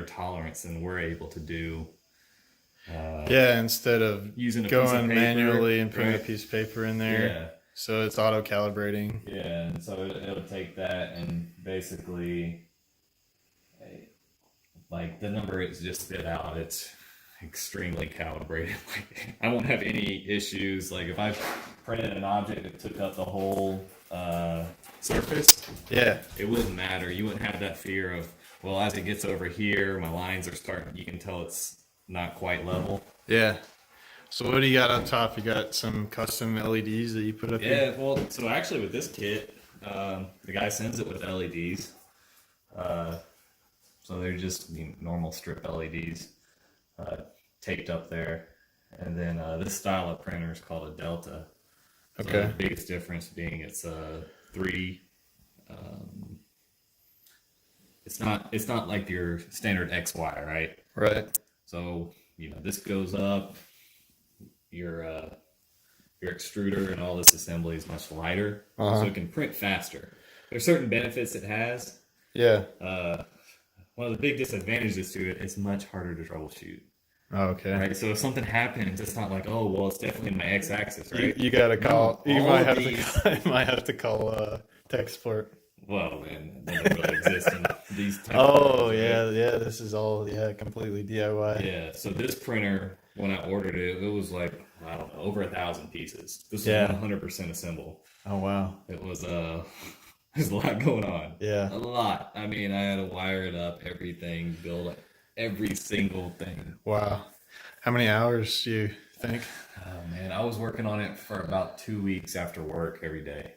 tolerance than we're able to do. Yeah, instead of Using a piece of going paper, manually and putting a right? piece of paper in there. Yeah, So it's auto calibrating. yeah, and so it'll take that and basically, like the number it's just spit out, it's extremely calibrated. Like I won't have any issues. Like if I printed an object that took up the whole surface, Yeah. it wouldn't matter. You wouldn't have that fear of, well, as it gets over here, my lines are starting. You can tell it's not quite level. Yeah. So what do you got up top? You got some custom LEDs that you put up here? Yeah, well, so actually with this kit, the guy sends it with LEDs. Uh, so they're just normal strip LEDs taped up there. And then this style of printer is called a Delta. So Okay. the biggest difference being it's a three. Um, it's not like your standard XY, right? Right. So this goes up. Your extruder and all this assembly is much lighter, so it can print faster. There's certain benefits it has. Yeah. One of the big disadvantages to it, it's much harder to troubleshoot. Oh, okay. Right, so if something happens, it's not like, oh, well, it's definitely in my x-axis, right? You gotta call. No, You all might of have these- to. You might have to call tech support. Well, man, they don't really exist in these type of Oh printers, yeah, right? yeah. This is all completely DIY. Yeah, so this printer, when I ordered it, it was like, I don't know, over 1,000 pieces. This was Yeah. 100% assemble. Oh wow. It was there's a lot going on. Yeah. A lot. I mean, I had to wire it up, everything, build every single thing. Wow. How many hours do you think? Oh man, I was working on it for about 2 weeks after work every day,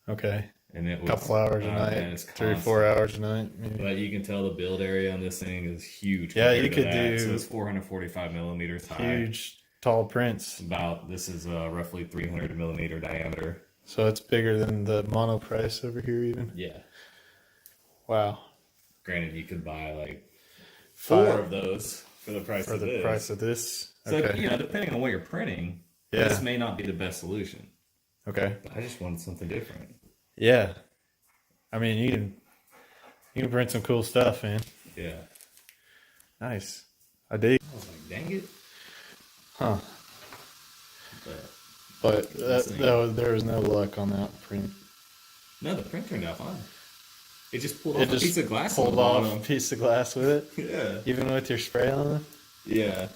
Okay. and it A was couple hours a man, night, it's 3 or constant. 4 hours a night, maybe. But you can tell the build area on this thing is huge. Yeah, compared you to could that. do So it's 445 millimeters high. Huge, tall prints. This is roughly 300 millimeter diameter. So it's bigger than the mono price over here, even. Yeah. Wow. Granted, you could buy like 4 Five of those for the price for of the this. price of this. So Okay. depending on what you're printing, Yeah. this may not be the best solution. Okay. But I just wanted something different. Yeah. I mean, you can print some cool stuff, man. Yeah. Nice. I dig. I was like, dang it. Huh. But But This thing- there was no luck on that print. no, the print turned out fine. It just pulled It off a just piece of glass on pulled the off bottom. a piece of glass with it, Yeah. even with your spray on it. Yeah.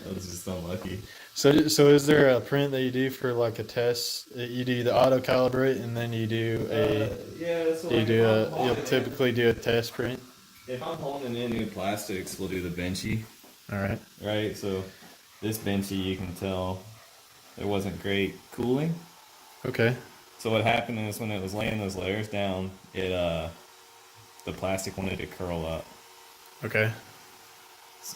I was just unlucky. So is there a print that you do for like a test? You do the auto calibrate, and then you do Yeah, so you'll typically do a test print. if I'm holding in new plastics, we'll do the benchy, All right. right? So this benchy, you can tell there wasn't great cooling. Okay. So what happened is when it was laying those layers down, the plastic wanted to curl up. Okay.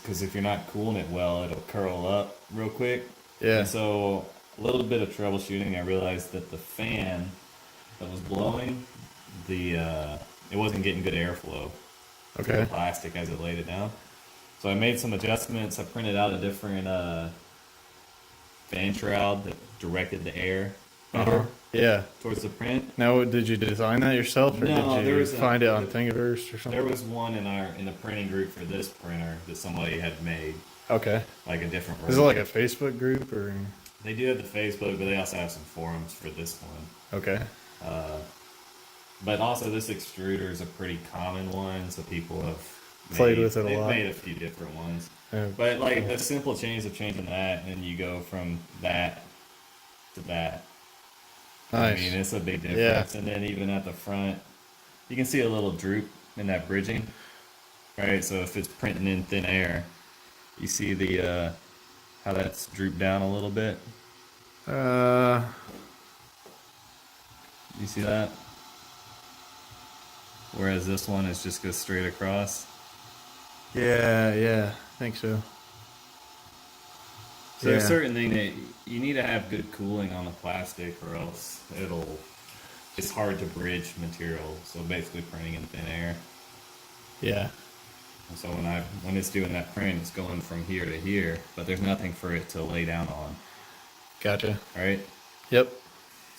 Because if you're not cooling it well, it'll curl up real quick. Yeah. And so a little bit of troubleshooting, I realized that the fan that was blowing, it wasn't getting good airflow to the Okay. plastic as it laid it down. So I made some adjustments. I printed out a different fan shroud that directed the air better Yeah. towards the print. Now, did you design that yourself, or No, did there you was find it on Thingiverse or There something? was one in the printing group for this printer that somebody had made, Okay. like a different Is it version. like a Facebook group or? They do have the Facebook, but they also have some forums for this one. Okay. But also, this extruder is a pretty common one, so people have Played with it a they've lot. made a few different ones. Yeah. But like a simple change of changing that, and you go from that to that. Nice. I mean, it's a big difference. And then even at the front, you can see a little droop in that bridging, right? So if it's printing in thin air, you see the how that's drooped down a little bit. Uh, You see that? Whereas this one is just goes straight across. yeah, I think so. So there's Yeah. certain thing that you need to have good cooling on the plastic, or else it's hard to bridge material. So basically, printing in thin air. Yeah. And so when it's doing that print, it's going from here to here, but there's nothing for it to lay down on, Gotcha. right? Yep.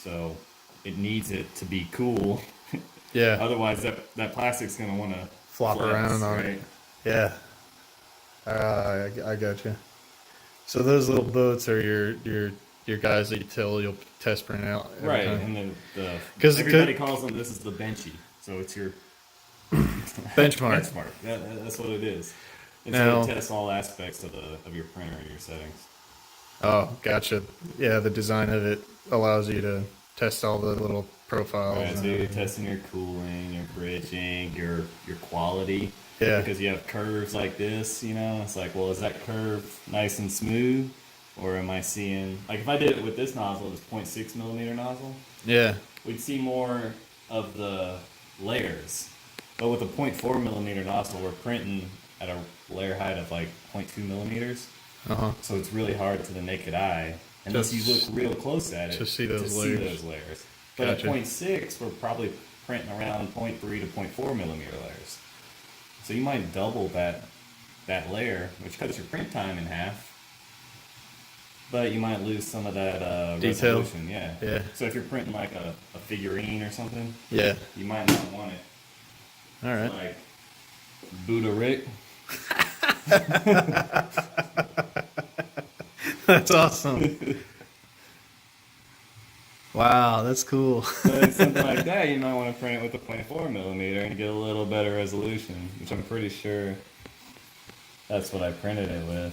So it needs it to be cool. Yeah. Otherwise, that plastic's gonna want to Flop around on it. Yeah. I got you. So those little boats are your guys that you tell you'll test print out every Right, time. and the 'Cause- everybody calls them, this is the benchy, so it's your Benchmark. benchmark. That's what it is. And Now- so it tests all aspects of your printer and your settings. Oh, gotcha. Yeah, the design of it allows you to test all the little profiles. Right, and so you're everything. testing your cooling, your bridging, your quality. Yeah. Because you have curves like this, you know, it's like, well, is that curve nice and smooth, or am I seeing, like, if I did it with this nozzle, this 0.6 millimeter nozzle, Yeah. we'd see more of the layers. But with a 0.4 millimeter nozzle, we're printing at a layer height of like 0.2 millimeters. Uh-huh. So it's really hard to the naked eye, unless you look real close at it, to see those layers. But Gotcha. at 0.6, we're probably printing around 0.3 to 0.4 millimeter layers. So you might double that layer, which cuts your print time in half. But you might lose some of that Detail. resolution, yeah. Yeah. So if you're printing like a figurine or something, Yeah. you might not want it All right. like Buddha Rick. That's awesome. Wow, that's cool. But something like that, you might want to print it with a 0.4 millimeter and get a little better resolution, which I'm pretty sure that's what I printed it with.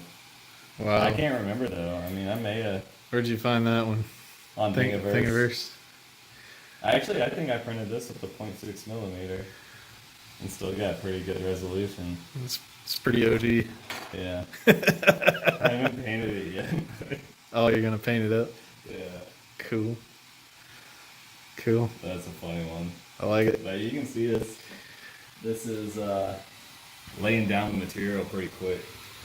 Wow. I can't remember though. I mean, I may have Where'd you find that one? on Thingiverse. Thingiverse. I think I printed this with a 0.6 millimeter and still got pretty good resolution. It's pretty OG. Yeah. I haven't painted it yet. Oh, you're gonna paint it up? Yeah, Cool. Cool. that's a funny one. I like it. But you can see this. This is laying down the material pretty quick.